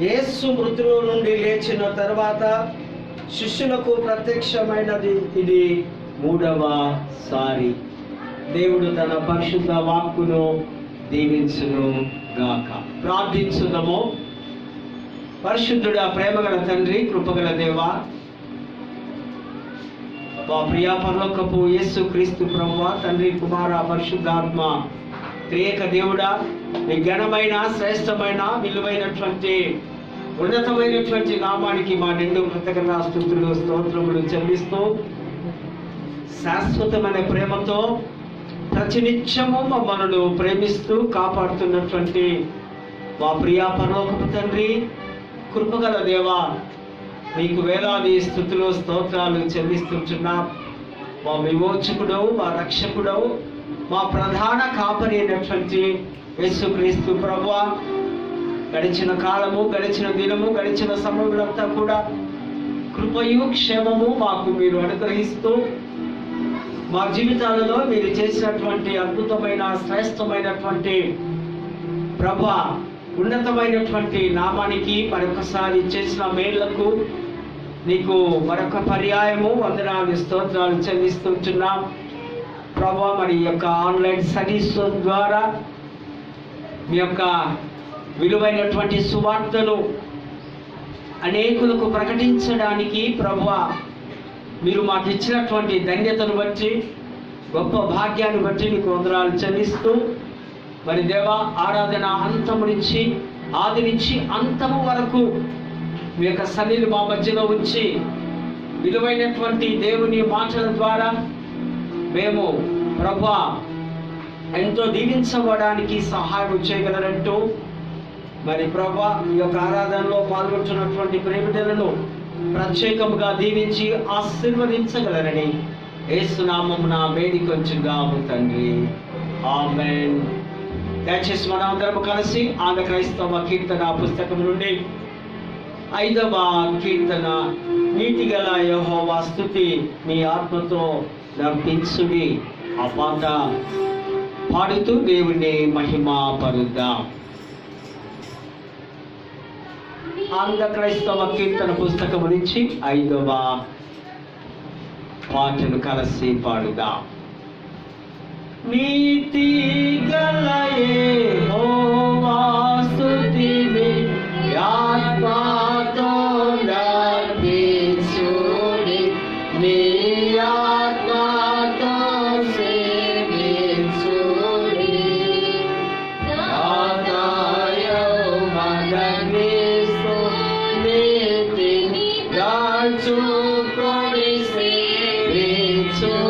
యేసు మృతుల నుండి లేచిన తర్వాత శిష్యులకు ప్రత్యక్షమైనది ఇది 3వ సారి. దేవుడు తన పరిశుద్ధ వాక్కును దీవించును గాక. ప్రార్థించుదాము. పరిశుద్ధుడా, ప్రేమగల తండ్రి, కృపగల దేవా, మా ప్రియ పరలోకపు యేసు క్రీస్తు ప్రభువా, తండ్రి, కుమార, పరిశుద్ధాత్మ త్రియేక దేవుడా, నీ ఘనమైన, శ్రేష్టమైన, విలువైనటువంటి, ఉన్నతమైనటువంటి నామానికి మా నిండు కృతజ్ఞతా స్తుతులు, స్తోత్రములు చెల్లిస్తూ, శాశ్వతమైన ప్రేమతో ప్రతినిత్యము మమ్మల్ని ప్రేమిస్తూ కాపాడుతున్నటువంటి మా ప్రియ పరలోకపు తండ్రి, కృపగల దేవా, నీకు వేలాది స్తుతులు, స్తోత్రాలు చెల్లిస్తుంటున్నాం. మా విమోచకుడు, మా రక్షకుడు, మా ప్రధాన కాపరి అయినటువంటి యేసుక్రీస్తు ప్రభువా, గడిచిన కాలము, గడిచిన దినము, గడిచిన సమయములంతా కూడా కృపయు క్షేమము మాకు మీరు అనుగ్రహిస్తూ, మా జీవితాలలో మీరు చేసినటువంటి అద్భుతమైన, శ్రేష్టమైనటువంటి ప్రభువా, ఉన్నతమైనటువంటి నామానికి మరొకసారి చేసిన మేళ్లకు నీకు మరొక పర్యాయము వందనాలు, స్తోత్రాలు చెల్లిస్తుంటున్నాం ప్రభువా. మరి ఈ యొక్క ఆన్లైన్ స్టడీస్ ద్వారా మీ యొక్క విలువైనటువంటి సువార్తను అనేకులకు ప్రకటించడానికి ప్రభువా, మీరు మాకు ఇచ్చినటువంటి ధన్యతను బట్టి, గొప్ప భాగ్యాన్ని బట్టి నీకు వందనాలు చెల్లిస్తూ, మరి దేవా, ఆరాధన అంతము నుంచి, ఆది నుంచి అంతము వరకు మీ యొక్క సన్నిధిని మా మధ్యలో ఉంచి విలువైనటువంటి దేవుని మాటల ద్వారా మేము ప్రభువా ఎంతో దీవించబడడానికి సహాయం చేయగలరంటూ, మరి ప్రభువా ఈ యొక్క ఆరాధనలో పాల్గొంటున్నటువంటి ప్రేమికులను ప్రత్యేకముగా దీవించి ఆశీర్వదించగలరని యేసు నామమున వేడుకొంచున్నాము తండ్రి. ఆమేన్. దయచేసి మనం అందరం కలిసి ఆంధ్ర క్రైస్తవ కీర్తన పుస్తకం నుండి 5వ కీర్తన, నీతిగల యెహోవా స్తుతి మీ ఆత్మతో నర్పించుడి, ఆ పాట పాడుతూ దేవుణ్ణి మహిమ పరుద్దాం. ఆంధ్ర క్రైస్తవ కీర్తన పుస్తకం నుంచి 5వ పాటను కలిసి పాడుదాం. నీతి గల యెహోవా స్తుతి మీ ఆత్మతో నర్పించుడి, మీ ఆత్మతో సేవించుడి. మగక్రీస్తు నీతిని దాల్చుకొని సేవించుడి.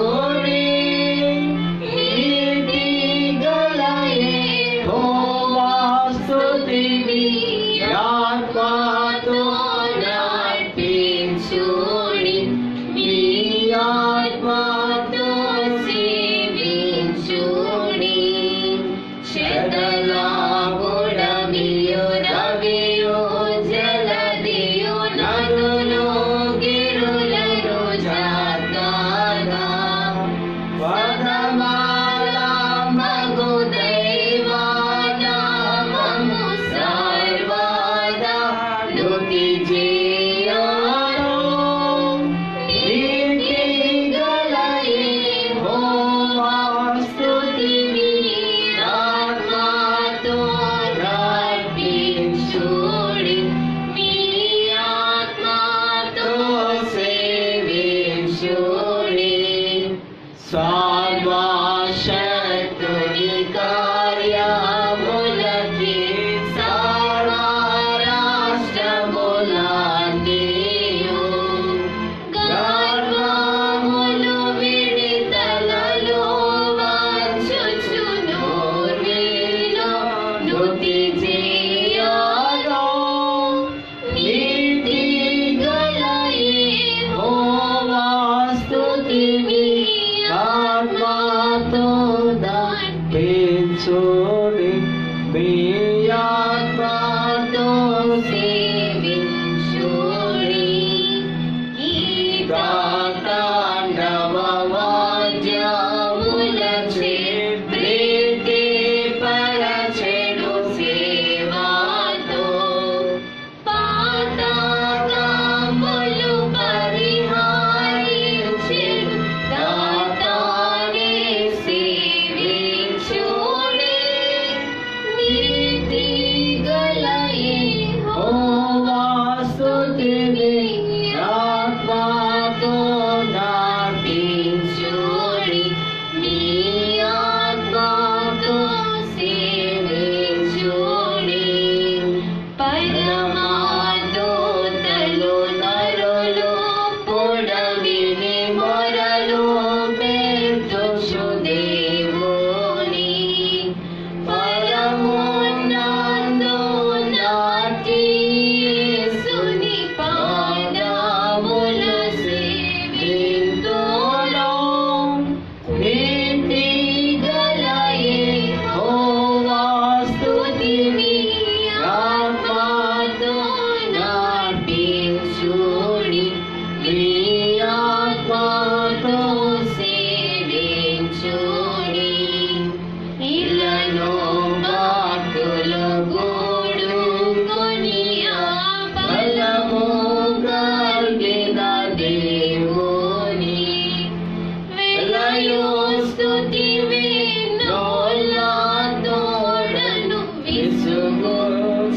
విసుగు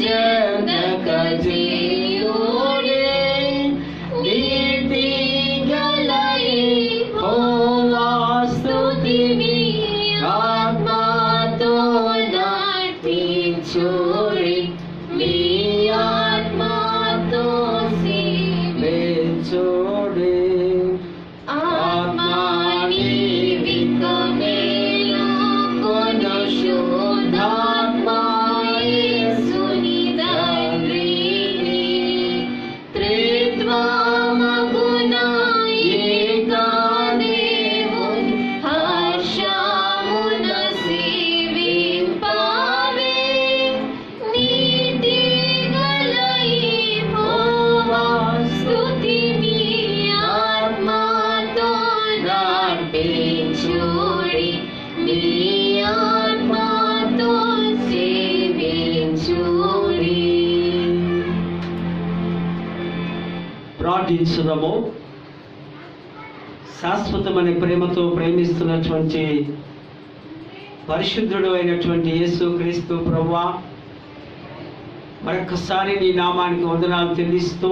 చెందక జీయుడే నీతి గల యెహోవా స్తుతిని ఆత్మతో నర్పించుడి మీ ఆత్మతో సేవించుడి ఆత్మని వికమేలు కొను శుద్ధాత్మ యేసుని తండ్రిని త్రిత్వమగుణ ఏకా దేవుని హర్షమున సేవింపవే నీతి గల యెహోవా స్తుతిని ఆత్మతో నర్పించుడి మీ ఆత్మతో సేవించుడి. ప్రార్థించుదాము. శాశ్వతమైన ప్రేమతో ప్రేమిస్తున్నటువంటి పరిశుద్ధుడు అయినటువంటి యేసు క్రీస్తు ప్రభువా, మరొకసారి నీ నామానికి వందనాలు చెల్లిస్తూ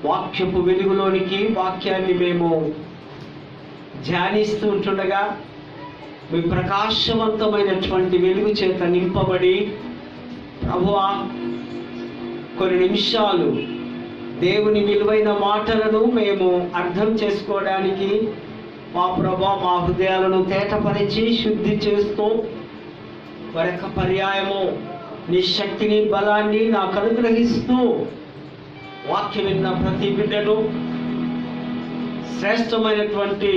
వాక్యపు వెలుగులోనికి వాక్యాన్ని మేము ధ్యానిస్తూ ఉంటుండగా మీ ప్రకాశవంతమైనటువంటి వెలుగు చేత నింపబడి ప్రభువా కొన్ని నిమిషాలు దేవుని విలువైన మాటలను మేము అర్థం చేసుకోవడానికి మా ప్రభా మా హృదయాలను తేటపరిచి శుద్ధి చేస్తూ మరొక పర్యాయము నీ శక్తిని బలాన్ని నాకు అనుగ్రహిస్తూ వాక్యం విన్న ప్రతి బిడ్డను శ్రేష్టమైనటువంటి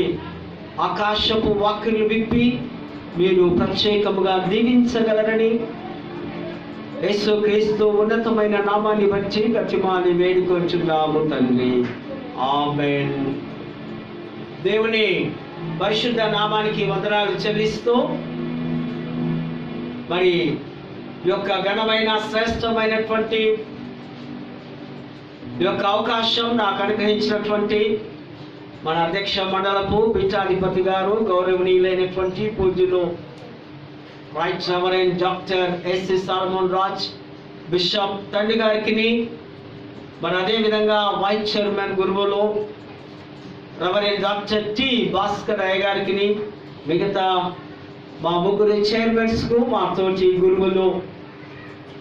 ఆకాశపు వాక్యలు విప్పి మీరు ప్రత్యేకముగా దీవించగలరని యేసు క్రీస్తు ఉన్నతమైన నామాన్ని బట్టి గతిమాని వేడుకొంచున్నాము తండ్రి. ఆమేన్. దేవుని పరిశుద్ధ నామానికి వందనాలు చెల్లిస్తూ మరి యొక్క ఘనమైన శ్రేష్టమైనటువంటి యొక్క అవకాశం నాకు అనుగ్రహించినటువంటి మన అధ్యక్ష మండలపు పీఠాధిపతి గారు గౌరవనీయులైనటువంటి పూజ్యులు right reverend doctor SC Solomon Raj bishop తండ్రి గారికి, మరి అదేవిధంగా వైస్ చైర్మన్ గురువులు రెవరెండ్ డాక్టర్ టి భాస్కర్ అయ్య గారికి, మిగతా మా ముగ్గురు చైర్మన్స్కు, మా తోటి గురువులు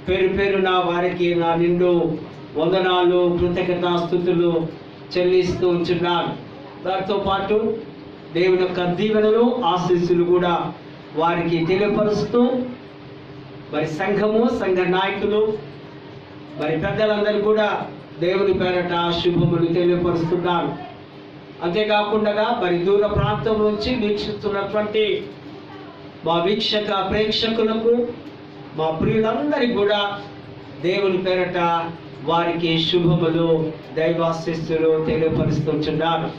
పేరు పేరున వారికి నా నిండు వందనాలు కృతజ్ఞతాస్తుతులు చెల్లిస్తూ ఉంటున్నాను. దాంతో పాటు దేవుని యొక్క దీవెనలు ఆశీస్సులు కూడా వారికి తెలియపరుస్తూ మరి సంఘము సంఘ నాయకులు మరి పెద్దలందరూ కూడా దేవుని పేరట శుభములు తెలియపరుస్తున్నారు. అంతేకాకుండా మరి దూర ప్రాంతం నుంచి వీక్షిస్తున్నటువంటి మా వీక్షక ప్రేక్షకులకు మా ప్రియులందరికీ కూడా దేవుని పేరట వారికి శుభములు దైవాశీస్సులు తెలియపరుస్తున్నారు.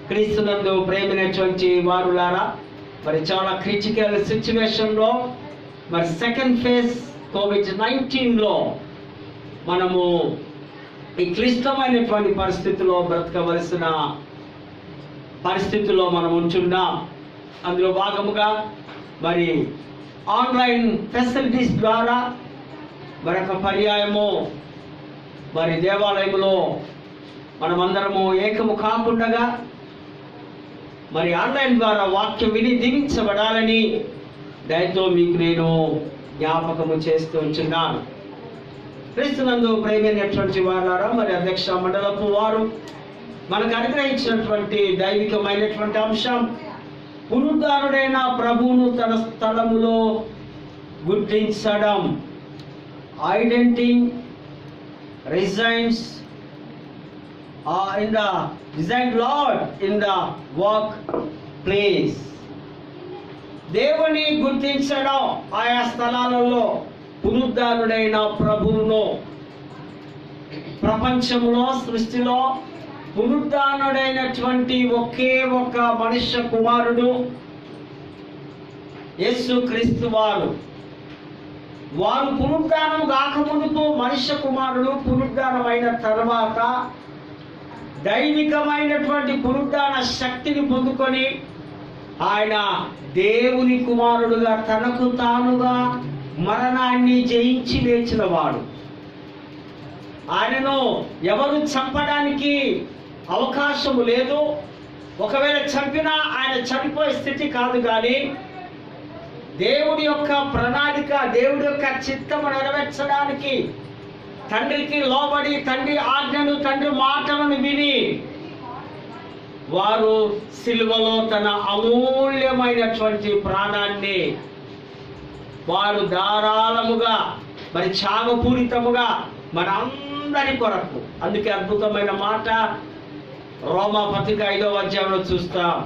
క్రీస్తునందు ప్రేమైనటువంటి వారులారా, మరి చాలా క్రిటికల్ సిచ్యువేషన్లో మరి సెకండ్ ఫేజ్ COVID-19లో మనము ఈ క్లిష్టమైనటువంటి పరిస్థితిలో బ్రతకవలసిన పరిస్థితుల్లో మనం ఉంటున్నాం. అందులో భాగముగా మరి ఆన్లైన్ ఫెసిలిటీస్ ద్వారా మరొక పర్యాయము మరి దేవాలయంలో మనమందరము ఏకము కాకుండా మరి ఆన్లైన్ ద్వారా వాక్యం విని దీవించబడాలని దయతో మీకు నేను జ్ఞాపకము చేస్తూ ఉంటున్నాను. క్రీస్తునందు ప్రేమైనటువంటి వారులారా, మరి అధ్యక్ష మండలపు వారు మనకు అనుగ్రహించినటువంటి దైవికమైనటువంటి అంశం పునరుద్ధానుడైన ప్రభువును తన స్థలములో గుర్తించడం. Identity resides in the designed Lord in the workplace. దేవుని గుర్తించడం, ఆయా స్థలాలలో పునరుద్ధానుడైన ప్రభువును ప్రపంచంలో సృష్టిలో పునరుద్ధానుడైనటువంటి ఒకే ఒక మనుష్య కుమారుడు యేసు క్రీస్తు వారు పునరుద్ధానం కాకముందుకు మనుష్య కుమారుడు పునరుద్ధానమైన తర్వాత దైవికమైనటువంటి పునరుద్ధాన శక్తిని పొందుకొని ఆయన దేవుని కుమారుడుగా తనకు తానుగా మరణాన్ని జయించి లేచిన వాడు. ఆయనను ఎవరు చంపడానికి అవకాశము లేదు. ఒకవేళ చంపినా ఆయన చనిపోయే స్థితి కాదు. కానీ దేవుడి యొక్క ప్రణాళిక, దేవుడి యొక్క చిత్తము నెరవేర్చడానికి తండ్రికి లోబడి, తండ్రి ఆజ్ఞను, తండ్రి మాటలను విని వారు సిలువలో తన అమూల్యమైనటువంటి ప్రాణాన్ని వారు ధారాళముగా మరి త్యాగపూరితముగా మన అందరి కొరకు. అందుకే అద్భుతమైన మాట రోమాపత్రిక 5వ అధ్యాయంలో చూస్తాం.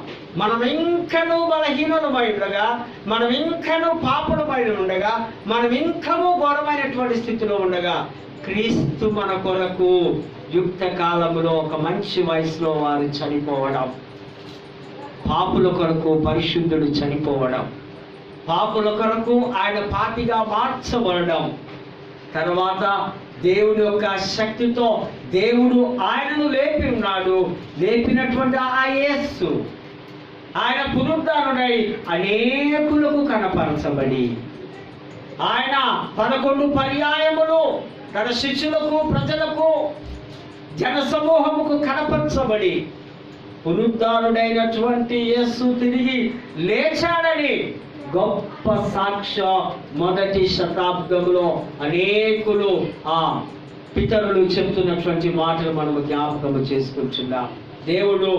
మనం ఇంకనూ బలహీనులమై ఉండగా, మనం ఇంకనూ పాపులమై ఉండగా, మనం ఇంకనూ ఘోరమైనటువంటి స్థితిలో ఉండగా క్రీస్తు మన కొరకు యుక్త కాలములో ఒక మంచి వయసులో వారు చనిపోవడం, పాపుల కొరకు పరిశుద్ధుడు చనిపోవడం, పాపుల కొరకు ఆయన పాపిగా మార్చబడడం, తర్వాత దేవుడి యొక్క శక్తితో దేవుడు ఆయనను లేపి ఉన్నాడు. లేపినటువంటి ఆ యేసు ఆయన పునరుద్ధానుడై అనేకులకు కనపరచబడి, ఆయన 11 పర్యాయములు తన శిష్యులకు, ప్రజలకు, జనసమూహముకు కనపరచబడి పునరుద్ధానుడైనటువంటి యేసు తిరిగి లేచాడని గొప్ప సాక్ష్యం మొదటి శతాబ్దంలో అనేకులు ఆ పితరులు చెప్తున్నటువంటి మాటలు మనము జ్ఞాపకము చేసుకుంటున్నాం. దేవుడు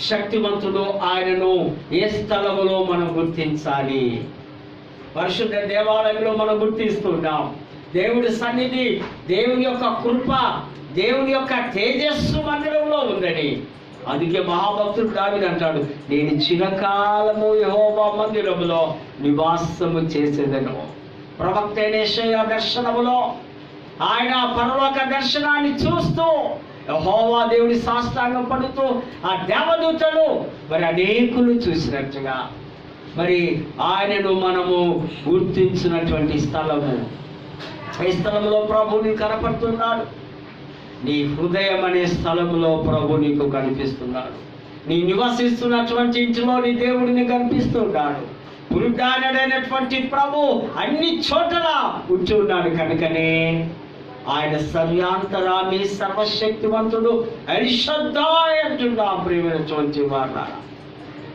శక్తివంతుడు. ఆయనను ఏ స్థలములో మనం గుర్తించాలి? పరిశుద్ధ దేవాలయంలో మనం గుర్తిస్తున్నాం. దేవుడి సన్నిధి, దేవుని యొక్క కృప, దేవుని యొక్క తేజస్సు మందిరంలో ఉందని. అందుకే మహాభక్తుడు దావీదు అంటాడు, నేను చిరకాలము యెహోవా మందిరములో నివాసము చేసేదను. ప్రవక్త యెషయా దర్శనములో ఆయన పరలోక దర్శనాన్ని చూస్తూ యెహోవా దేవుని సాష్టాంగం పడుతూ ఆ దేవదూతలు మరి అనేకులు చూసినట్టుగా మరి ఆయనను మనము గుర్తించినటువంటి స్థలము. ఈ స్థలంలో ప్రభువుని కనపడుతున్నాడు. నీ హృదయం అనే స్థలంలో ప్రభు నీకు కనిపిస్తున్నాడు. నీ నివసిస్తున్నటువంటి ఇంటిలో నీ దేవుడిని కనిపిస్తున్నాడు. పునరుద్ధానుడైనటువంటి ప్రభు అన్ని చోట్ల ఉంటూ ఉన్నాడు. కనుకనే ఆయన సర్యాంతరామి, సర్వశక్తివంతుడు, ఎల్ షద్దాయ్ అంటున్నాం. ప్రియమైనటువంటి వారులారా,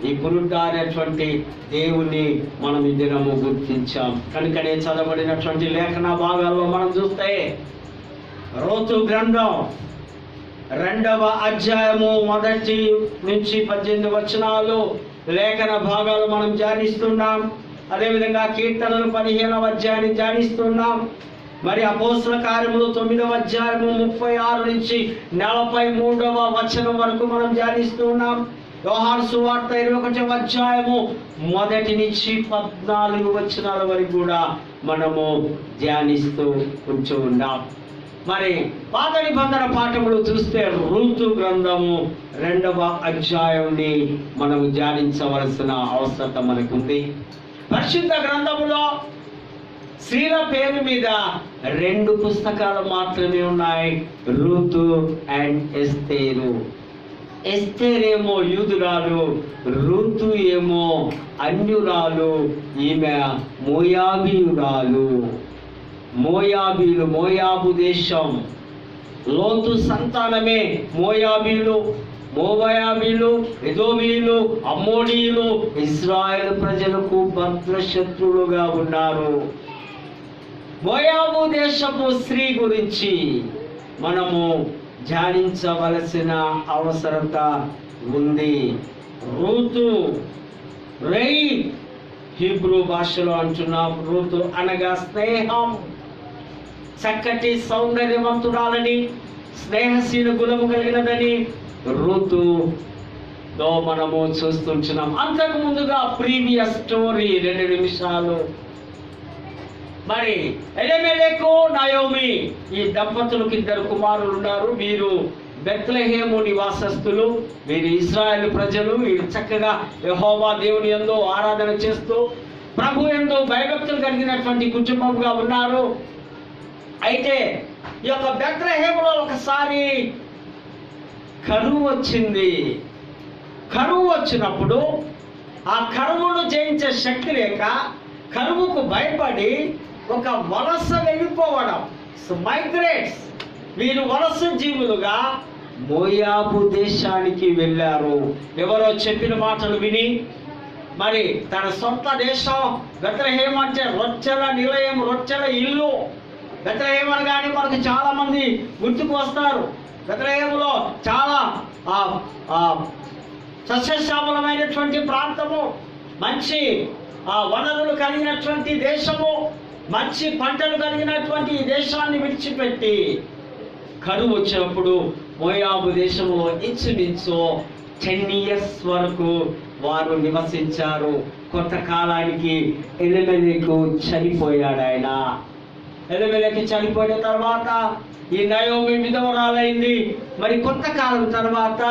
ఈ పునరుద్ధానటువంటి దేవుణ్ణి మనం ఈ దినము గుర్తించాం. కనుకనే చదవబడినటువంటి లేఖన భాగాల్లో మనం చూస్తే రూతు గ్రంథం 2వ అధ్యాయము 1 నుంచి 18 వచనాలు లేఖన భాగాలు మనం ధ్యానిస్తున్నాం. అదేవిధంగా కీర్తనలు 15వ అధ్యాయాన్ని ధ్యానిస్తున్నాం. మరి అపోస్తల కార్యములు 9వ అధ్యాయము 36 నుంచి 43వ వచనం వరకు మనం ధ్యానిస్తున్నాం. యోహాను సువార్త 21వ అధ్యాయము 1 నుంచి 14 వచనాల వరకు కూడా మనము ధ్యానిస్తూ ఉంటూ ఉన్నాం. మరి పాత నిబంధన పాఠములు చూస్తే రూతు గ్రంథము 2వ అధ్యాయాన్ని మనము ధ్యానించవలసిన అవసరత మనకుంది. పరిశుద్ధ గ్రంథములో స్త్రీల పేరు మీద 2 పుస్తకాలు మాత్రమే ఉన్నాయి, రూతు అండ్ ఎస్తేరు. ఎస్తేరేమో యూదురాలు, రూతు ఏమో అన్యురాలు. ఈమె మోయాబీయురాలు. మోయాబీలు, మోయాబు దేశం, లోతు సంతానమే మోయాబీలు, మోయాబీలు, ఎదోమీయులు, అమ్మోనీయులు ఇశ్రాయేలు ప్రజలకు భద్రశత్రులుగా ఉన్నారు. మోయాబు దేశపు స్త్రీ గురించి మనము ధ్యానించవలసిన అవసరత ఉంది. రూతు, రై హీబ్రూ భాషలో అంటున్నాం. రూతు అనగా స్నేహం. చక్కటి సౌందర్యవంతురాలని, స్నేహశీల గుణము కలిగినదని రూతులో మనము చూస్తుంటున్నాం. అంతకు ముందుగా ప్రీవియస్ స్టోరీ 2 నిమిషాలు. మరి ఎలెమెలెకు, నయోమి ఈ దంపతులకు 2 కుమారులు ఉన్నారు. వీరు బెత్లెహేము నివాసస్తులు, వీరు ఇశ్రాయేలు ప్రజలు. వీరు చక్కగా యెహోవా దేవుని యందు ఆరాధన చేస్తూ ప్రభు యందు భయభక్తులు కలిగినటువంటి కుటుంబంగా ఉన్నారు. అయితే ఈ యొక్క బెత్లెహేములో ఒకసారి కరువు వచ్చింది. కరువు వచ్చినప్పుడు ఆ కరువును జయించే శక్తి లేక, కరువుకు భయపడి ఒక వలస వెళ్ళిపోవడం, మైగ్రేట్స్. వీరు వలస జీవులుగా మోయాబు దేశానికి వెళ్ళారు. ఎవరో చెప్పిన మాటలు విని మరి తన సొంత దేశం బెత్లెహేం అంటే రొచ్చెల నిలయం, రొచ్చెల ఇల్లు. బెత్లెహేం అనగానే మనకు చాలా మంది గుర్తుకు వస్తారు. బెత్లెహేములో చాలా సస్యశ్యామలమైనటువంటి ప్రాంతము, మంచి వనరులు కలిగినటువంటి దేశము, మంచి పంటలు కలిగినటువంటి ఈ దేశాన్ని విడిచిపెట్టి కరువు వచ్చినప్పుడు మోయాబు దేశంలో ఇంచుమించు 10 years వరకు వారు నివసించారు. కొంతకాలానికి ఎలిమెలెకు చనిపోయాడు. ఎలిమెలెకు చనిపోయిన తర్వాత ఈ నయోమి విధవరాలైంది. మరి కొంతకాలం తర్వాత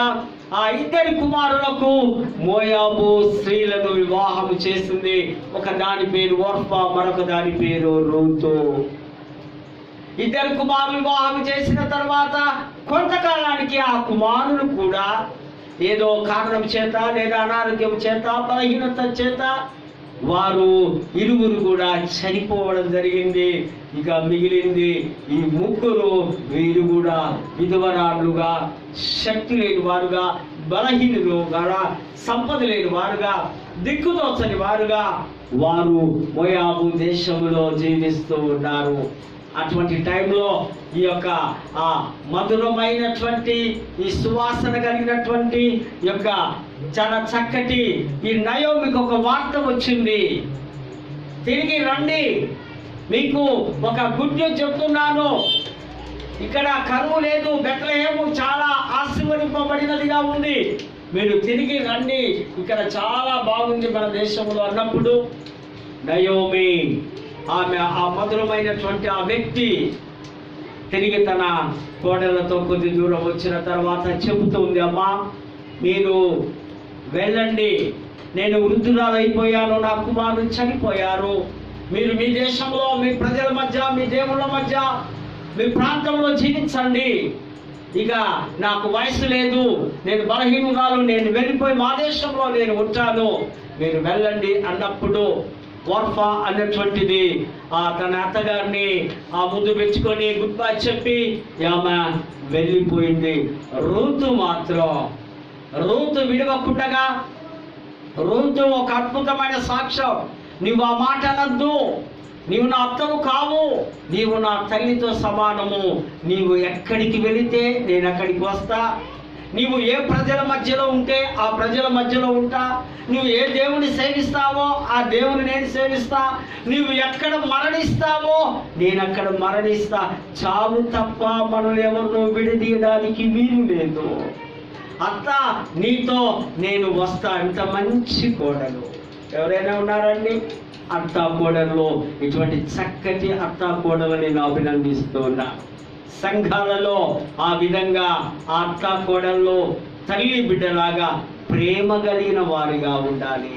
ఆ ఇద్దరి కుమారులకు మోయాబు స్త్రీలను వివాహం చేసింది. ఒక దాని పేరు ఓర్ఫా, మరొక దాని పేరు రూతు. ఇద్దరు కుమారులు వివాహం చేసిన తర్వాత కొంతకాలానికి ఆ కుమారులు కూడా ఏదో కారణం చేత లేదా అనారోగ్యం చేత, బలహీనత చేత వారు ఇరువురు కూడా చనిపోవడం జరిగింది. ఇక మిగిలింది ఈ ముగ్గురు. వీరు కూడా విధవరాలుగా, శక్తి లేని వారుగా, బలహీనులుగా, సంపద లేని వారుగా, దిక్కుదోచని వారుగా వారు మోయాబు దేశంలో జీవిస్తూ ఉన్నారు. అటువంటి టైంలో ఈ యొక్క ఆ మధురమైనటువంటి, ఈ సువాసన కలిగినటువంటి యొక్క చాలా చక్కటి ఈ నయోమికి ఒక వార్త వచ్చింది. తిరిగి రండి, మీకు ఒక గుడ్ న్యూస్ చెప్తున్నాను. ఇక్కడ కరువు లేదు, బెత్లెహేము చాలా ఆశీర్వదింపబడినదిగా ఉంది, మీరు తిరిగి రండి, ఇక్కడ చాలా బాగుంది మన దేశంలో అన్నప్పుడు నయోమి ఆమె ఆ మధురమైనటువంటి ఆ వ్యక్తి తిరిగి తన కోడళ్లతో కొద్ది దూరం వచ్చిన తర్వాత చెబుతుంది, అమ్మా మీరు వెళ్ళండి, నేను వృద్ధురాలైపోయాను, నా కుమారులు చనిపోయారు, మీరు మీ దేశంలో, మీ ప్రజల మధ్య, మీ దేవుళ్ళ మధ్య, మీ ప్రాంతంలో జీవించండి, ఇక నాకు వయసు లేదు, నేను బలహీనురాలు, నేను వెళ్ళిపోయి మా దేశంలో నేను ఉంటాను, మీరు వెళ్ళండి అన్నప్పుడు ఓర్ఫా అన్నటువంటిది తన అత్తగారిని ముందు పెంచుకొని గుడ్ బై చెప్పి ఆమె వెళ్ళిపోయింది. రూతు విడవకుండగా, రూతు ఒక అద్భుతమైన సాక్ష్యం. నీవు ఆ మాట అనద్దు, నీవు నా అత్తవు కావు, నీవు నా తల్లితో సమానము, నీవు ఎక్కడికి వెళితే నేను అక్కడికి వస్తా, నీవు ఏ ప్రజల మధ్యలో ఉంటే ఆ ప్రజల మధ్యలో ఉంటా, నువ్వు ఏ దేవుని సేవిస్తావో ఆ దేవుని నేను సేవిస్తా, నువ్వు ఎక్కడ మరణిస్తావో నేను అక్కడ మరణిస్తా, చావు తప్ప మనల్ని ఎవరు విడదీయడానికి వీలు లేదు, అత్త నీతో నేను వస్తా. ఇంత మంచి కోడలు ఎవరైనా ఉన్నారండి? అత్తా కోడల్లో ఇటువంటి చక్కటి అత్తా కోడలు నేను అభినందిస్తున్నా. సంఘాలలో ఆ విధంగా ఆ అత్తా కోడల్లో తల్లి బిడ్డలాగా ప్రేమ కలిగిన వారిగా ఉండాలి.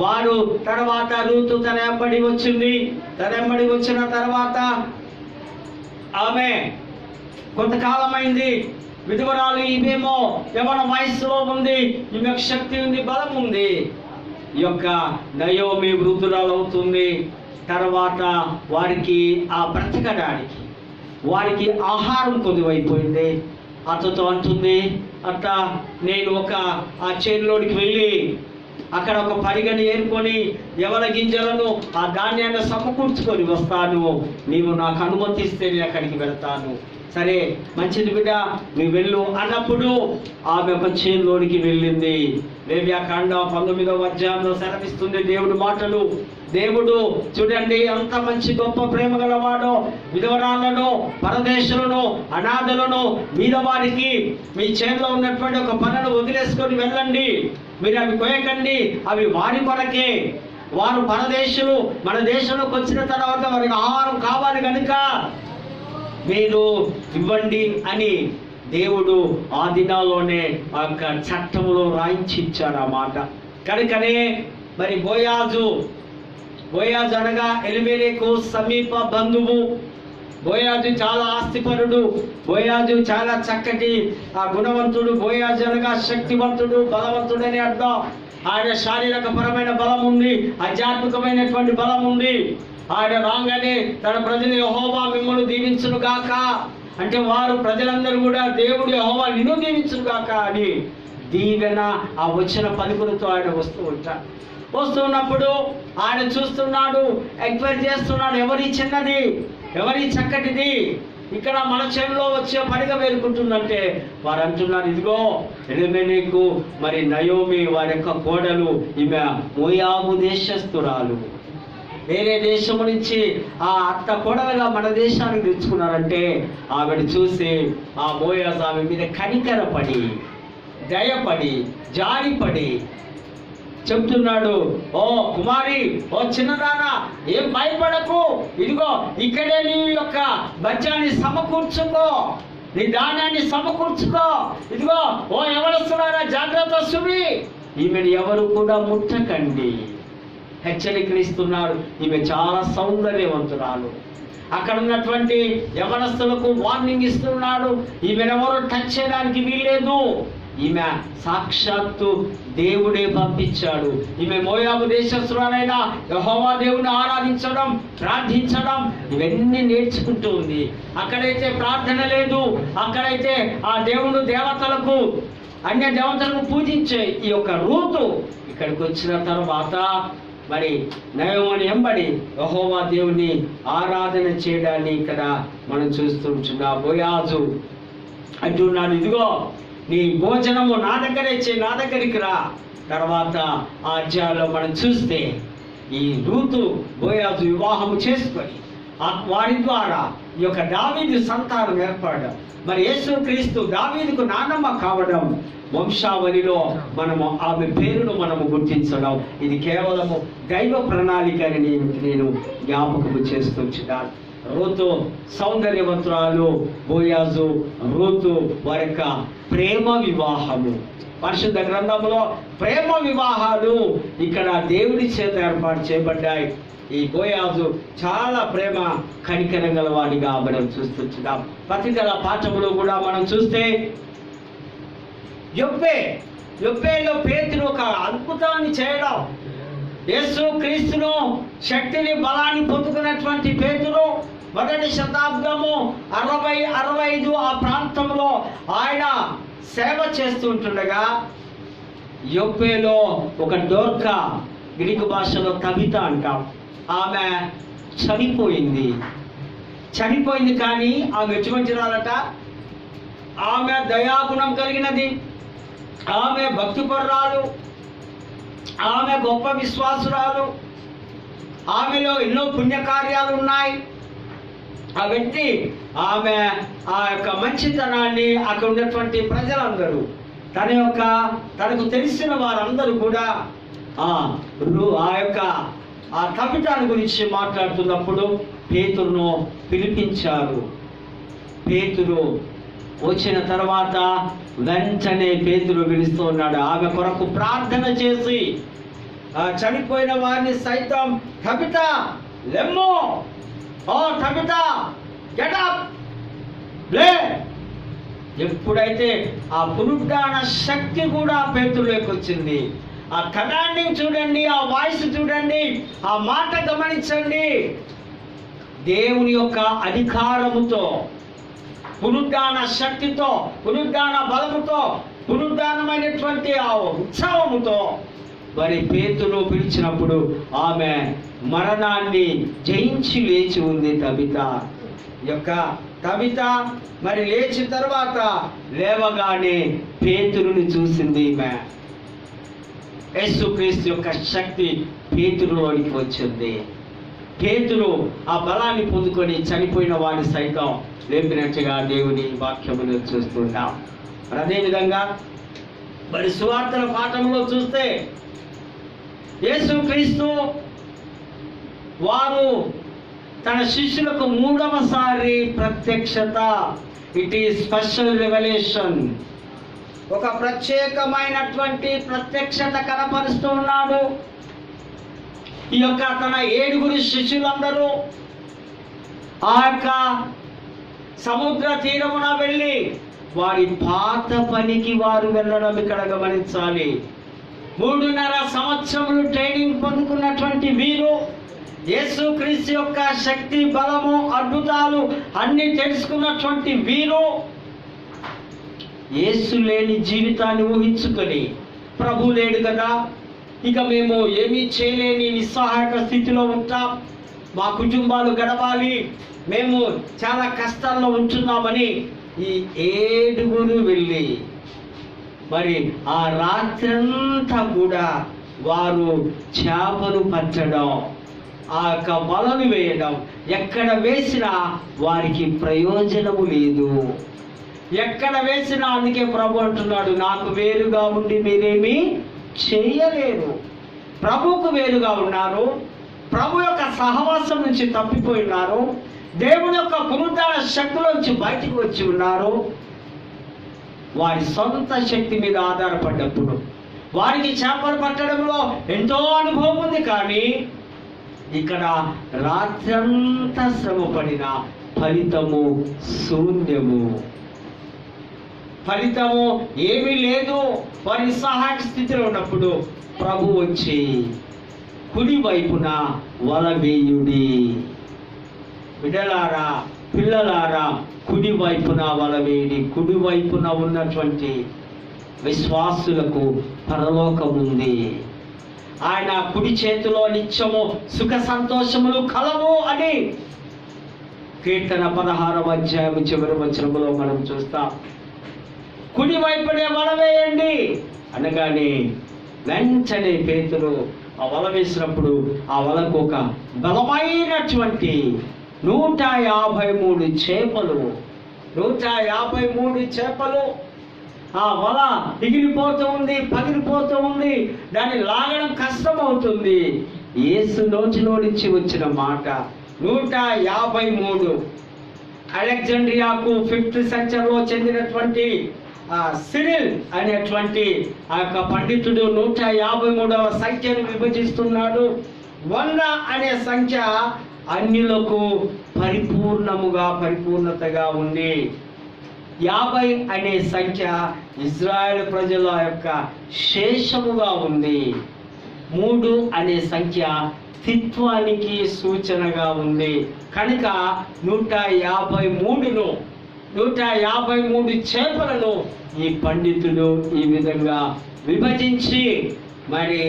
వారు తర్వాత రూతు తన వెంబడి వచ్చింది. తన వెంబడి వచ్చిన తర్వాత ఆమె కొంతకాలం అయింది, విధవరాలు. ఈమెమో యవన వయస్సులో ఉంది, ఈమెకు శక్తి ఉంది, బలం ఉంది. ఈ యొక్క నయోమి వృద్ధురాలు అవుతుంది. తర్వాత వారికి ఆ బ్రతకడానికి వారికి ఆహారం కొద్దివైపోయింది. అతతో అంటుంది, అత్త నేను ఆ చేనులోనికి వెళ్ళి అక్కడ ఒక పరిగని ఏరుకొని ఎవరి గింజలను ఆ ధాన్యాన్ని సమకూర్చుకొని వస్తాను, నీవు నాకు అనుమతిస్తే నేను అక్కడికి వెళ్తాను. సరే మంచిది బిడ్డ, నువ్వు వెళ్ళు అన్నప్పుడు ఆమె ఒక చేనులోనికి వెళ్ళింది. లేవ్యాకాండం 19వ అధ్యాయంలో సెలవిస్తుంది దేవుడి మాటలు. దేవుడు చూడండి అంత మంచి గొప్ప ప్రేమ గలవాడో, విధవరాలను, పరదేశులను, అనాథలను, బీదవారికి మీ చేతిలో ఉన్నటువంటి ఒక పనులు వదిలేసుకొని వెళ్ళండి, మీరు అవి కోయకండి, అవి వారి కొరకే, వారు పరదేశులు, మన దేశంలోకి వచ్చిన తర్వాత వారికి ఆహారం కావాలి కనుక మీరు ఇవ్వండి అని దేవుడు ఆ దినాల్లోనే ఆ యొక్క చట్టంలో రాయించి ఇచ్చాడు ఆ మాట. కనుకనే మరి బోయాజు అనగా ఎలిమెలెకు సమీప బంధువు. బోయాజు చాలా ఆస్తిపరుడు, బోయాజు చాలా చక్కటి గుణవంతుడు. బోయాజు అనగా శక్తివంతుడు, బలవంతుడు అని అర్థం. ఆయన శారీరక పరమైన బలం ఉంది, ఆధ్యాత్మికమైనటువంటి బలం ఉంది. ఆయన రాగానే తన ప్రజలు యెహోవా మిమ్మల్ని దీవించును గాక అంటే వారు ప్రజలందరూ కూడా దేవుడు యెహోవా నిన్ను దీవించును గాక అని దీవెన ఆ వచ్చిన పలుకులతో ఆయన వస్తున్నప్పుడు ఆయన చూస్తున్నాడు, ఎంక్వైరీ చేస్తున్నాడు, ఎవరి చిన్నది, ఎవరి చక్కటిది ఇక్కడ మన చేనులో వచ్చే పనిగా వేరుకుంటుందంటే వారు అంటున్నారు, ఇదిగో ఎలిమెలెకు మరి నయోమి వారి యొక్క కోడలు, ఈమె మోయాబు దేశస్తురాలు, వేరే దేశం నుంచి ఆ అత్త కోడలుగా మన దేశానికి తెచ్చుకున్నారంటే ఆవిడ చూసి ఆ బోయాజు ఆమె మీద కనికరపడి, దయపడి, జారిపడి చెప్తున్నాడు, ఓ కుమారి, ఓ చిన్నదానా, ఏం భయపడకు, ఇదిగో ఇక్కడే నీ యొక్క బచ్చాన్ని సమకూర్చుకో, నీ ధాన్యాన్ని సమకూర్చుకో, ఇదిగో ఓ ఎవరొస్తున్నారా జాగ్రత్త సుమి, ఈమెను ఎవరు కూడా ముట్టకండి హెచ్చరికలిస్తున్నాడు. ఈమె చాలా సౌందర్యవంతురాలు. అక్కడ ఉన్నటువంటి యవనస్తులకు వార్నింగ్ ఇస్తున్నాడు, ఈమెనెవరో టచ్ చేయడానికి వీల్లేదు, ఈమె సాక్షాత్తు దేవుడే పంపించాడు. ఈమె మోయాబు దేశస్తురాలైన యెహోవా దేవుని ఆరాధించడం, ప్రార్థించడం ఇవన్నీ నేర్చుకుంటూ ఉంది. అక్కడైతే ప్రార్థన లేదు, అక్కడైతే ఆ దేవుడు దేవతలకు, అన్య దేవతలకు పూజించే ఈ యొక్క రూతు ఇక్కడికి వచ్చిన తర్వాత మరి నయోమిని ఎంబడి యెహోవా దేవుని ఆరాధన చేయడాన్ని ఇక్కడ మనం చూస్తుంటున్నాం. బోయాజు అంటున్నాడు, ఇదిగో నీ భోజనము నా దగ్గరే చేయి, నా దగ్గరికి రా. తర్వాత ఆ అధ్యాయంలో మనం చూస్తే ఈ రూతు బోయాజు వివాహము చేసుకొని వారి ద్వారా ఈ యొక్క దావీదు సంతానం ఏర్పడడం, మరి యేసుక్రీస్తు దావీదుకు నాన్నమ్మ కావడం, వంశావళిలో మనము ఆమె పేరును మనము గుర్తించడం, ఇది కేవలము దైవ ప్రణాళిక అని నేను జ్ఞాపకము చేస్తున్నాను. రూతు సౌందర్యవంతురాలు, బోయాజు రూతు వారి యొక్క ప్రేమ వివాహము. పరిశుద్ధ గ్రంథంలో ప్రేమ వివాహాలు ఇక్కడ దేవుడి చేత ఏర్పాటు చేయబడ్డాయి. ఈ బోయాజు చాలా ప్రేమ కనికరం గలవాడిగా మనం చూస్తున్నాం. పత్రికల పాఠములో కూడా మనం చూస్తే యొప్పేలో పేతురు ఒక అద్భుతాన్ని చేయడం, యేసు క్రీస్తును శక్తిని బలాన్ని పొందుకున్నటువంటి పేతురు మొదటి శతాబ్దము 60-65 ఆ ప్రాంతంలో ఆయన సేవ చేస్తుంటుండగా యొప్పేలో ఒక డోర్కా, గ్రీకు భాషలో తబిత అంటాం, ఆమె చనిపోయింది కానీ ఆమె ఎటువంటిరాలట, ఆమె దయాగుణం కలిగినది, ఆమె భక్తిపరురాలు, ఆమె గొప్ప విశ్వాసురాలు, ఆమెలో ఎన్నో పుణ్యకార్యాలు ఉన్నాయి. అవన్నీ ఆమె ఆ యొక్క మంచితనాన్ని అక్కడ ఉన్నటువంటి ప్రజలందరూ, తనకు తెలిసిన వారందరూ కూడా ఆ యొక్క ఆ తబితాను గురించి మాట్లాడుతున్నప్పుడు పేతురును పిలిపించారు. పేతురు వచ్చిన తర్వాత వెంటనే పేతురు పిలుస్తూ ఉన్నాడు. ఆమె కొరకు ప్రార్థన చేసి చనిపోయిన వారిని సైతం, తబిత లెమ్మో, ఓ తబిత గెట్ అప్, లే. ఎప్పుడైతే ఆ పునరుద్ధాన శక్తి కూడా పేతురులోకి వచ్చింది, ఆ కమాండింగ్ చూడండి, ఆ వాయిస్ చూడండి, ఆ మాట గమనించండి. దేవుని యొక్క అధికారముతో, పునరుద్ధాన శక్తితో, పునరుద్ధాన బలముతో, పునరుద్ధానమైనటువంటి ఆ ఉత్సవముతో మరి పేతురు పిలిచినప్పుడు ఆమె మరణాన్ని జయించి లేచి ఉంది. తబిత మరి లేచిన తర్వాత లేవగానే పేతురుని చూసింది. యేసుక్రీస్తు యొక్క శక్తి పేతురులోనికి వచ్చింది. పేతురు ఆ బలాన్ని పొందుకొని చనిపోయిన వాడిని సైతం లేపినట్టుగా దేవుని వాక్యమును చూస్తున్నాం. అదేవిధంగా మరి సువార్తల పాఠంలో చూస్తే యేసుక్రీస్తు వారు తన శిష్యులకు 3వసారి ప్రత్యక్షత, ఇట్ ఈస్ స్పెషల్ రెవల్యూషన్, ఒక ప్రత్యేకమైనటువంటి ప్రత్యక్షత కనపరుస్తూ ఉన్నాడు. ఈ యొక్క తన 7 శిష్యులందరూ ఆ యొక్క సముద్ర తీరమున వెళ్ళి వారి పాత పనికి వారు వెళ్ళడం ఇక్కడ గమనించాలి. 3.5 సంవత్సరములు ట్రైనింగ్ పొందుకున్నటువంటి వీరు యేసుక్రీస్తు యొక్క శక్తి, బలము, అద్భుతాలు అన్ని తెలుసుకున్నటువంటి వీరు యేసు లేని జీవితాన్ని ఊహించుకొని, ప్రభు లేడు కదా, ఇక మేము ఏమీ చేయలేని నిస్సహాయక స్థితిలో ఉంటాం, మా కుటుంబాలు గడవాలి, మేము చాలా కష్టాల్లో ఉంటున్నామని ఈ 7 వెళ్ళి మరి ఆ రాత్రంతా కూడా వారు చేపలు పట్టడం, ఆ యొక్క వలలు వేయడం, ఎక్కడ వేసినా వారికి ప్రయోజనము లేదు. ఎక్కడ వేసినా, అందుకే ప్రభు అంటున్నాడు, నాకు వేరుగా ఉండి మీరేమీ చేయలేరు. ప్రభువుకు వేరుగా ఉన్నారు, ప్రభు యొక్క సహవాసం నుంచి తప్పిపోయినారు, దేవుని యొక్క పునరుద్ధరణ శక్తిలోంచి బయటికి వచ్చి ఉన్నారు. వారి సొంత శక్తి మీద ఆధారపడ్డప్పుడు వారికి చేపలు పట్టడంలో ఎంతో అనుభవం ఉంది, కానీ ఇక్కడ రాత్రంతా శ్రమపడిన ఫలితము శూన్యము, ఫలితము ఏమీ లేదు. వారి నిస్సహాయక స్థితిలో ఉన్నప్పుడు ప్రభు వచ్చి కుడి వైపున వల వేయుడి, బిడ్డలారా, పిల్లలారా, కుడి వైపున వల వేయుడి. కుడి వైపున ఉన్నటువంటి విశ్వాసులకు పరలోకం ఉంది. ఆయన కుడి చేతిలో నిత్యము సుఖ సంతోషములు కలవు అని కీర్తన 16వ అధ్యాయం చివరి వచనములో మనం చూస్తాం. కుడి వైపునే వల వేయండి అనగానే వెంటనే పేతురు ఆ వల వేసినప్పుడు ఆ వలకు ఒక బలమైనటువంటి 153 చేపలు, 153 చేపలు, ఆ వల ఎగిరిపోతూ ఉంది, పగిలిపోతూ ఉంది, దాన్ని లాగడం కష్టం అవుతుంది. యేసు నోటిలో నుంచి వచ్చిన మాట 153. అలెగ్జాండ్రియాకు 5th సెంచరీలో చెందినటువంటి సిరిల్ అనేటువంటి ఆ యొక్క పండితుడు 153వ సంఖ్యను విభజిస్తున్నాడు. 100 అనే సంఖ్య అన్యులకు పరిపూర్ణతగా ఉంది. 50 అనే సంఖ్య ఇజ్రాయెల్ ప్రజల యొక్క శేషముగా ఉంది. 3 అనే సంఖ్య స్థిత్వానికి సూచనగా ఉంది. కనుక 153 చేపలను ఈ పండితుడు ఈ విధంగా విభజించి మరి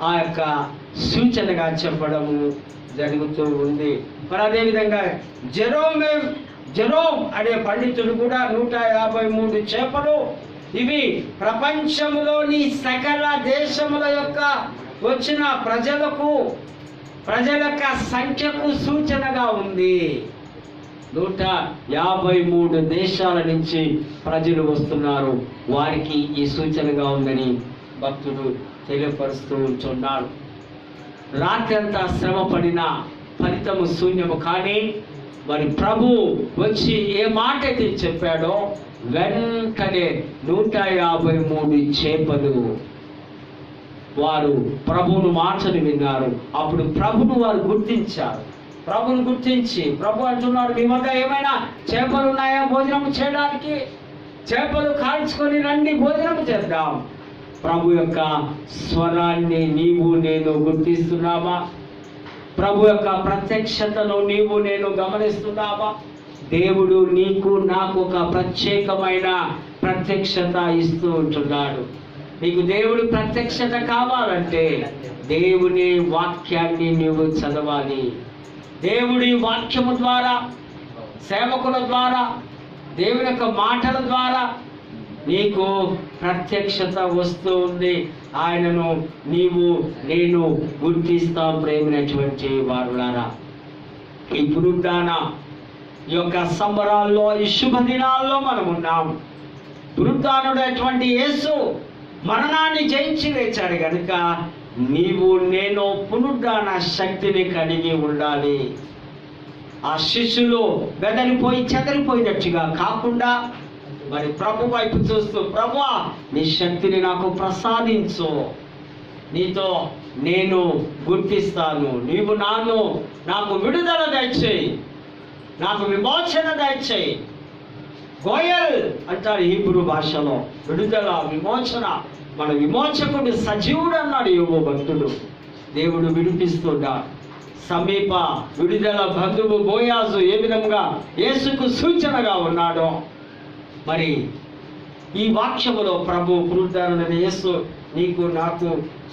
ఆ యొక్క సూచనగా చెప్పడము జరుగుతూ ఉంది. మరి అదేవిధంగా జెరోమ్ అనే పండితుడు కూడా 153 చేపలు, ఇవి ప్రపంచంలోని సకల దేశముల యొక్క వచ్చిన ప్రజల యొక్క సంఖ్యకు సూచనగా ఉంది. 153 దేశాల నుంచి ప్రజలు వస్తున్నారు, వారికి ఈ సూచనగా ఉందని భక్తుడు తెలియపరుస్తూ ఉంటున్నాడు. రాత్రి అంతా శ్రమ పడిన ఫలితము శూన్యము, కానీ మరి ప్రభు వచ్చి ఏ మాట అయితే చెప్పాడో వెంటనే 153 చేపలు వారు ప్రభువును మాటలు విన్నారు. అప్పుడు ప్రభును వారు గుర్తించారు. ప్రభుని గుర్తించి ప్రభు అంటున్నాడు, మీ వద్ద ఏమైనా చేపలు ఉన్నాయా భోజనం చేయడానికి? చేపలు కాల్చుకొని రండి, భోజనం చేద్దాం. ప్రభు యొక్క స్వరాన్ని నీవు నేను గుర్తిస్తున్నావా? ప్రభు యొక్క ప్రత్యక్షతను నీవు నేను గమనిస్తున్నావా? దేవుడు నీకు నాకు ఒక ప్రత్యేకమైన ప్రత్యక్షత ఇస్తూ ఉంటున్నాడు. నీకు దేవుడు ప్రత్యక్షత కావాలంటే దేవుని వాక్యాన్ని నీవు చదవాలి. దేవుడి వాక్యము ద్వారా, సేవకుల ద్వారా, దేవుని యొక్క మాటల ద్వారా నీకు ప్రత్యక్షత వస్తూ ఉంది. ఆయనను నీవు నేను గుర్తిస్తాం. ప్రేమైనటువంటి వారులారా, ఈ పునరుద్ధాన యొక్క సంబరాల్లో, ఈ శుభదినాల్లో మనం ఉన్నాం. పునరుద్ధానుడైనటువంటి యేసు మరణాన్ని జయించి లేచాడు కనుక నీవు నేను పునరుద్ధాన శక్తిని కలిగి ఉండాలి. ఆ శిష్యులు బెదరిపోయి చెదరిపోయినట్టుగా కాకుండా మరి ప్రభు వైపు చూస్తూ, ప్రభువా నీ శక్తిని నాకు ప్రసాదించు, నీతో నేను గుర్తిస్తాను, నీవు నాకు విడుదల దయచేయి, నాకు విమోచన దయచేయి. గోయల్ అంటారు హీబ్రూ భాషలో, విడుదల, విమోచన. మన విమోచకుడు సజీవుడు అన్నాడు యోబు భక్తుడు. దేవుడు విడిపిస్తుండా, సమీప విడుదల బంధువు బోయాజు ఏ విధంగా యేసుకు సూచనగా ఉన్నాడో, మరి ఈ వాక్యములో ప్రభు పునరుద్ధరణ యేసు నీకు నాకు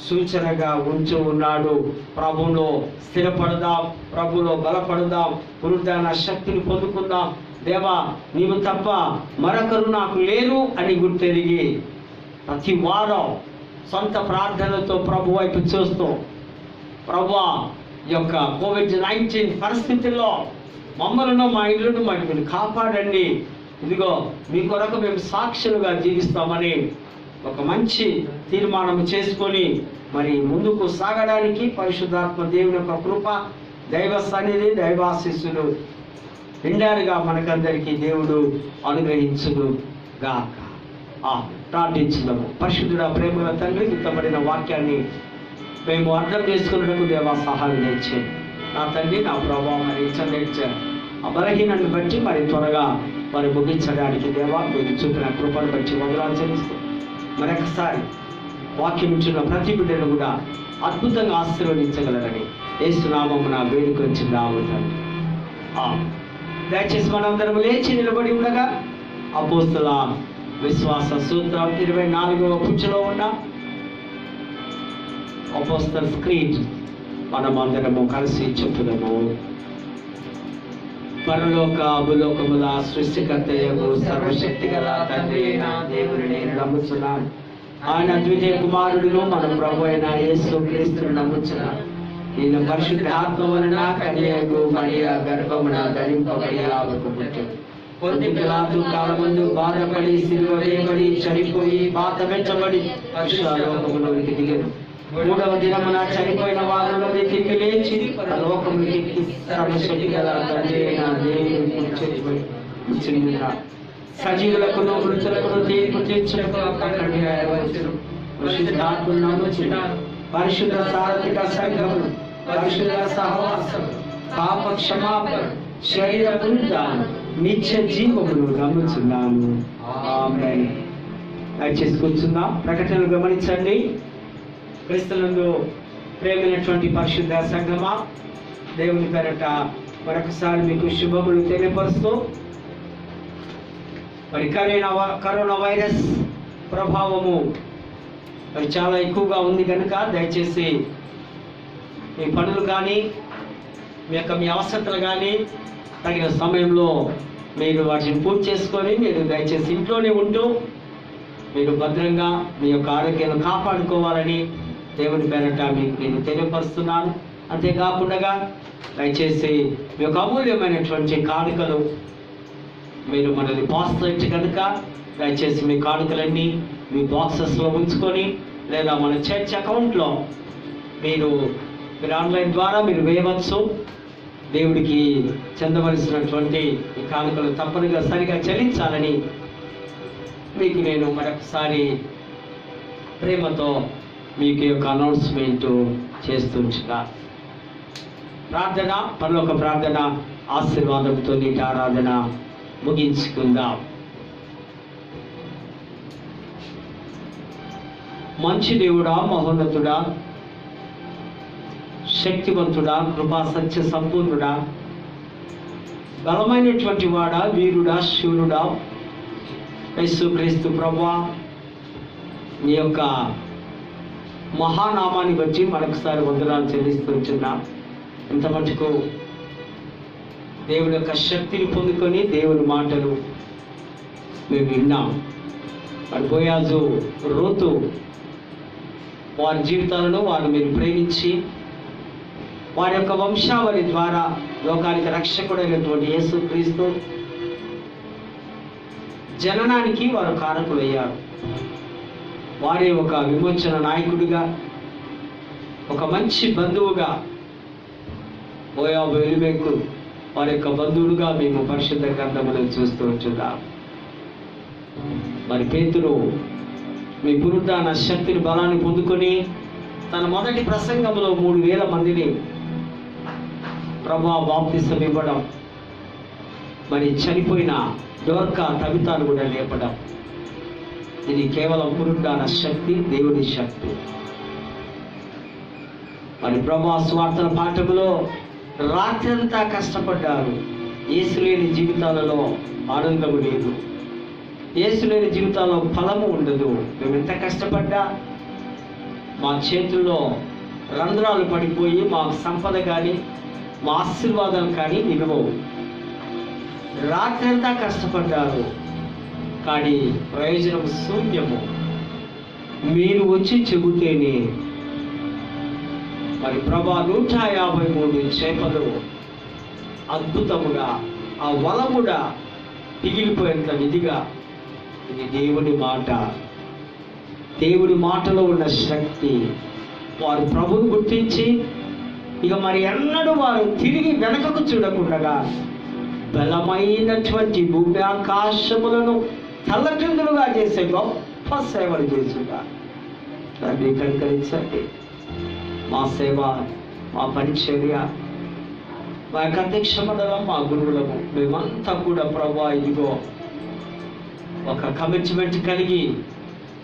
సూచనగా ఉంచు ఉన్నాడు. ప్రభులో స్థిరపడదాం, ప్రభులో బలపడదాం, పునరుద్ధరణ శక్తిని పొందుకుందాం. దేవా, నీవు తప్ప మరొకరు నాకు లేరు అని గుర్తెరిగి ప్రతి వారం సొంత ప్రార్థనలతో ప్రభు వైపు చూస్తూ, ప్రభువా, ఈ యొక్క COVID-19 పరిస్థితుల్లో మమ్మలను మా ఇల్లును మీరు కాపాడండి, ఇదిగో మీ కొరకు మేము సాక్షులుగా జీవిస్తామని ఒక మంచి తీర్మానం చేసుకొని మరి ముందుకు సాగడానికి పరిశుద్ధాత్మ దేవుని యొక్క కృప, దైవ సన్నిధి, దైవాశీస్సులు నిండారుగా మనకందరికీ దేవుడు అనుగ్రహించును గాక. ప్రార్థించుదాము. పరిశుద్ధుడా, ప్రేమల తండ్రి, ఇత్తబడిన వాక్యాన్ని మేము అర్థం చేసుకున్నప్పుడు దేవా సహాయం తెచ్చేది. నా తండ్రి, నా ప్రభావం మరి ఆ బలహీనాన్ని బట్టి మరి త్వరగా మరి ముగించడానికి దేవా మీరు చూపిన కృపను బట్టి వందనాలు చెల్లిస్తూ మరొకసారి వాక్యం ఇచ్చిన ప్రతి బిడ్డను కూడా అద్భుతంగా ఆశీర్వదించగలరని యేసు నామమున వేడుకొచ్చున్నాము తండ్రి. దయచేసి మనందరం లేచి నిలబడి ఉండగా అపోస్తల విశ్వాస సూత్రం 24వ పుచ్చులో ఉన్న అపోస్తల్స్ క్రీడ్ మనం అందరము కలిసి చెప్పుదాము. పరలోక భూలోకముల సృష్టికర్తయగు సర్వశక్తి గల తండ్రి అయిన దేవుని నేను నమ్ముచున్నాను. ఆయన ద్వితీయ కుమారుడును మన ప్రభు అయిన యేసు క్రీస్తును నమ్ముచున్నాను. ఈయన పరిశుద్ధ ఆత్మ వలన కన్యకు మరియ గర్భమున ధరింపబడి పొంది పిలాతు కాలమందు బాధపడి సిలువ వేయబడి చనిపోయి పాత వెచ్చబడి లోకములోకి దిగను. 3వ దినమున చనిపోయిన వారిలో తిరిగి లేచి లోకముకి సర్వశక్తి గల తండ్రి అయిన దేవుని సజీవులకును మృతులకును తీర్పు తీర్చుటకు పరిశుద్ధాత్మను నమ్ముచున్నాను. పరిశుద్ధ సాత్విక సంఘమును, పరిశుద్ధ సహవాసము, పాప క్షమాపణ, శరీర పునరుద్ధరణ, నిత్య జీవమును నమ్ముచున్నాను. ఆమేన్. దయచేసి కూర్చుందాం. ప్రకటనలు గమనించండి. క్రీస్తునందు ప్రేమైనటువంటి పరిశుద్ధ సంఘమా, దేవుని పేరట మరొకసారి మీకు శుభములు తెలియపరుస్తూ, మరి కరోనా వైరస్ ప్రభావము మరి చాలా ఎక్కువగా ఉంది కనుక దయచేసి మీ పనులు కానీ మీ అవసరతలు కానీ తగిన సమయంలో మీరు వాటిని పూర్తి చేసుకొని మీరు దయచేసి ఇంట్లోనే ఉంటూ మీరు భద్రంగా మీ యొక్క ఆరోగ్యాన్ని కాపాడుకోవాలని దేవుని పేరట మీకు నేను తెలియపరుస్తున్నాను. అంతేకాకుండా దయచేసి మీ యొక్క అమూల్యమైనటువంటి కానుకలు మీరు మనల్ని పాస్టర్ కనుక దయచేసి మీ కానుకలన్నీ మీ బాక్సెస్లో ఉంచుకొని లేదా మన చర్చ్ అకౌంట్లో మీరు ఆన్లైన్ ద్వారా మీరు వేయవచ్చు. దేవుడికి చెందవలసినటువంటి ఈ కానుకలు తప్పనిగా సరిగా చెల్లించాలని మీకు నేను మరొకసారి ప్రేమతో మీకు యొక్క అనౌన్స్మెంట్ చేస్తుంటా. ప్రార్థన, పరలోక ప్రార్థన ఆశీర్వాదంతో నీటి ఆరాధన ముగించుకుందాం. మంచి దేవుడా, మహోన్నతుడా, శక్తివంతుడా, కృపా సత్య సంపూర్ణుడా, బలమైనటువంటి వాడా, వీరుడా, శూరుడా, యేసుక్రీస్తు ప్రభువా, నీ యొక్క మహానామాన్ని బట్టి మరొకసారి వందనాలు చెల్లిస్తున్నాం. ఇంత మటుకు దేవుని యొక్క శక్తిని పొందుకొని దేవుని మాటలు మేము విన్నాం. మరి బోయాజు, రూతు వారి జీవితాలను వారు మీరు ప్రేమించి వారి యొక్క వంశావళి ద్వారా లోకానికి రక్షకుడైనటువంటి యేసుక్రీస్తు జననానికి వారు కారకులయ్యారు. వారి ఒక విమోచన నాయకుడిగా, ఒక మంచి బంధువుగా మోయాబు ఎలిమెకు వారి యొక్క బంధువుడుగా మేము పరిశుద్ధ గ్రంథములో చూస్తూ ఉంటున్నాం. మరి పేతురు మీ పునరుద్ధరణ శక్తిని బలాన్ని పొందుకొని తన మొదటి ప్రసంగంలో 3000 మందిని ప్రభువా బాప్తిసం ఇవ్వడం, మరి చనిపోయిన డోర్కా తబితాను కూడా లేపడం, ఇది కేవలం పునరుద్ధరణ శక్తి, దేవుని శక్తి. మరి ప్రభువా స్వార్థన పాఠములో రాత్రంతా కష్టపడ్డారు. యేసు లేని జీవితాలలో ఆనందము లేదు, యేసు లేని జీవితాల్లో ఫలము ఉండదు. మేము ఎంత కష్టపడ్డా మా చేతుల్లో రంధ్రాలు పడిపోయి మా సంపద కానీ మా ఆశీర్వాదం కానీ నిలవవు. రాత్రంతా కష్టపడ్డారు కానీ ప్రయోజనం శూన్యము. మీరు వచ్చి చెబితేనే మరి ప్రభా 153 చేపలు అద్భుతముగా ఆ వల కూడా పిగిలిపోయేంత విధిగా, ఇది దేవుని మాట. దేవుడి మాటలో ఉన్న శక్తి. వారు ప్రభువును గుర్తించి ఇక మరి ఎన్నడూ వారు తిరిగి వెనకకు చూడకుండా బలమైనటువంటి భూమి ఆకాశములను తల్లకిందులుగా చేసే గొప్ప సేవలు చేస్తున్నారు. తండ్రి కనికరించండి. మా సేవ, మా పరిచర్య, మా యొక్క అధ్యక్ష మండలం, మా గురువులము మేమంతా కూడా ప్రభా ఇదిగో ఒక కమిట్మెంట్ కలిగి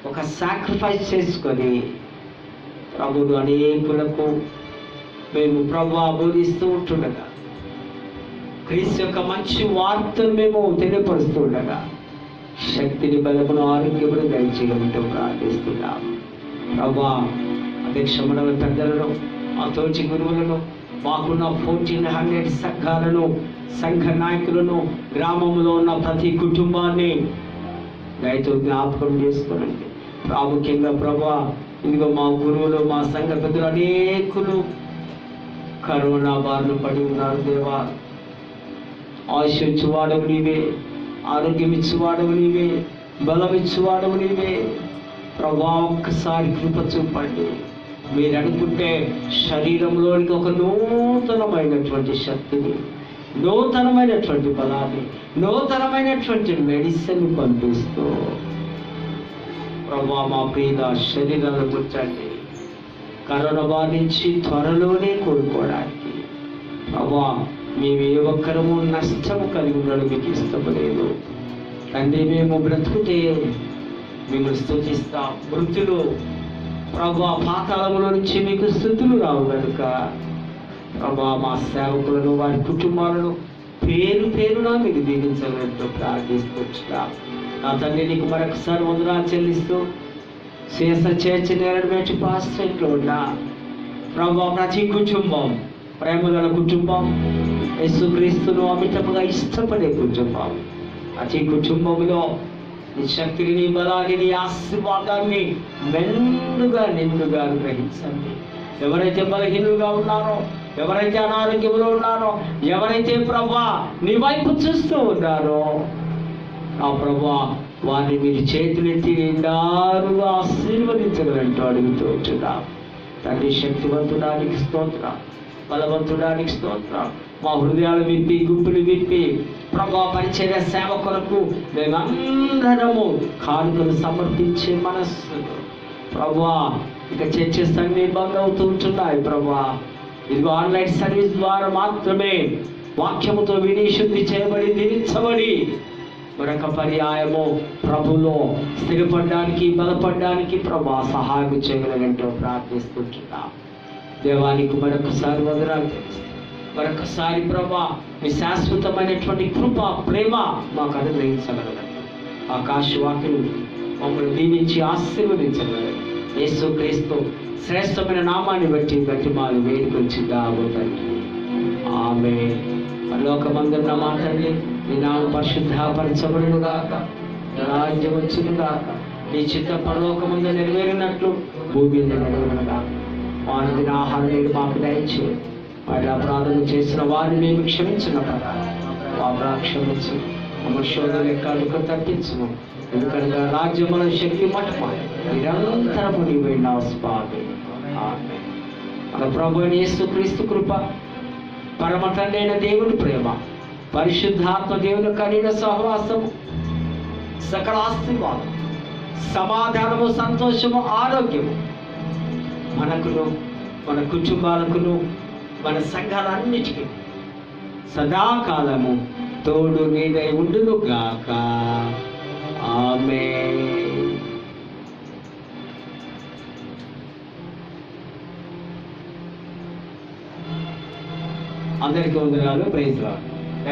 ఒక సాక్రిఫైస్ చేసుకొని ప్రభువును అనేకులకు మేము ప్రభా బోధిస్తూ ఉంటుండగా, క్రీస్తు యొక్క మంచి వార్తను మేము తెలియపరుస్తూ ఉండగా శక్తిని, బలమును, ఆరోగ్యమును దయచేయగలంటూ ప్రార్థిస్తున్నాం. ప్రభా అధ్యక్ష మండలి పెద్దలను, మా తోటి గురువులను, మాకున్న 1400 సంఘాలను, సంఘ నాయకులను, గ్రామంలో ఉన్న ప్రతి కుటుంబాన్ని దయతో జ్ఞాపకం చేసుకోనండి. ప్రాముఖ్యంగా ప్రభా ఇదిగో మా గురువులు, మా సంఘ పెద్దలు అనేకులు కరోనా బారిన పడి ఉన్నారు. దేవా, ఆశించువాడవు నీవే, ఆరోగ్యం ఇచ్చేవాడవు నీవే, బలం ఇచ్చేవాడవు నీవే. ప్రభా ఒక్కసారి కృప చూపండి. మీరు అనుకుంటే శరీరంలోనికి ఒక నూతనమైనటువంటి శక్తిని, నూతనమైనటువంటి బలాన్ని, నూతనమైనటువంటి మెడిసిన్ పంపిస్తూ ప్రభా మా ప్రియుల శరీరాలను గుర్చండి. కరోనా బారి నుంచి త్వరలోనే కోరుకోవడానికి ప్రభా మేము ఏ ఒక్కరము నష్టము కలిగి ఉండడం మీకు ఇష్టపడలేదు తండ్రి. మేము బ్రతుకుతే మిమ్మల్ని స్తుతిస్తాం. మృతులు ప్రభా పాతాళముల నుంచి మీకు స్తుతులు రావు కనుక ప్రభా మా సేవకులను, వారి కుటుంబాలను పేరు పేరున మీరు దీవించాలంటూ ప్రార్థిస్తున్నాం. నా తండ్రి నీకు మరొకసారి వందనాలు చెల్లిస్తూ శేష చర్చి నేరడమేటి పాస్టెంట్లో ఉన్న ప్రభా ప్రతి కుటుంబం ప్రేమగల కుటుంబం, యేసుక్రీస్తును అమితముగా ఇష్టపడే కుటుంబం, ప్రతి కుటుంబంలో నీ శక్తిని, నీ బలాన్ని, నీ ఆశీర్వాదాన్ని మెండుగా నిండుగా గ్రహించండి. ఎవరైతే బలహీనులుగా ఉన్నారో, ఎవరైతే అనారోగ్యంలో ఉన్నారో, ఎవరైతే ప్రభా నీ వైపు చూస్తూ ఉన్నారో ఆ ప్రభా వారిని మీరు చేతులెత్తి నిండారుగా ఆశీర్వదించగలంటూ అడుగుతూ ఉంటున్నాం. తండ్రి శక్తివంతుడానికి స్తోత్రం, బలవంతుడానికి స్తోత్రం. మా హృదయాలు విప్పి, గుంపులు విప్పి ప్రభా పరిచర్య సేవ కొరకు మేమందరము కానుకలు సమర్పించే మనస్సు ప్రభా ఇక చర్చస్ అన్ని బంద్ అవుతూ ఉంటున్నాయి ప్రభా. ఇదిగో ఆన్లైన్ సర్వీస్ ద్వారా మాత్రమే వాక్యముతో విని శుద్ధి చేయబడి దీవించబడి మరొక పర్యాయము ప్రభులో స్థిరపడడానికి, బలపడడానికి ప్రభా సహాయం చేయగలంటూ ప్రార్థిస్తుంటున్నాం. దేవానికి మరొకసారి వందనాలు తెలుసు. మరొకసారి ప్రభా మీ శాశ్వతమైనటువంటి కృప, ప్రేమ మాకు అనుగ్రహించగలగండి. ఆకాశవాక్యం మమ్మల్ని దీవించి ఆశీర్వదించగలరు. యేసుక్రీస్తు శ్రేష్టమైన నామాన్ని బట్టి బతిమాలు వేడుకొచ్చిందాము తండ్రి. ఆమేన్. పరలోకమందున్న మా తండ్రి, నీ నామం పరిశుద్ధపరచబడును గాక, రాజ్యం వచ్చును గాక, నీ చిత్త పరలోకమందు నెరవేరినట్లు భూమి మీద నెరవేరును గాక. వారిని ఆహారం నేడు మాకు దయచేయి. వారి అపరాధం చేసిన వారిని మేము క్షమించిన ప్రకారం క్షమించు. మమ్మ శోధన లెక్కలకు తప్పించుము. ఎందుకనగా రాజ్యముల శక్తి మహిమ నిరంతరము నీవైన స్వామి. ఆమేన్. మన ప్రభువైన యేసుక్రీస్తు కృప, పరమ తండ్రి అయిన దేవుని ప్రేమ, పరిశుద్ధాత్మ దేవుని కనిన సహవాసము, సకల ఆశీర్వాదం, సమాధానము, సంతోషము, ఆరోగ్యము మనకును, మన కుటుంబాలకును, మన సంఘాలన్నిటికీ సదాకాలము తోడు నీడై ఉండును గాక. ఆమేన్. అందరికీ వందనాలు. Praise lord.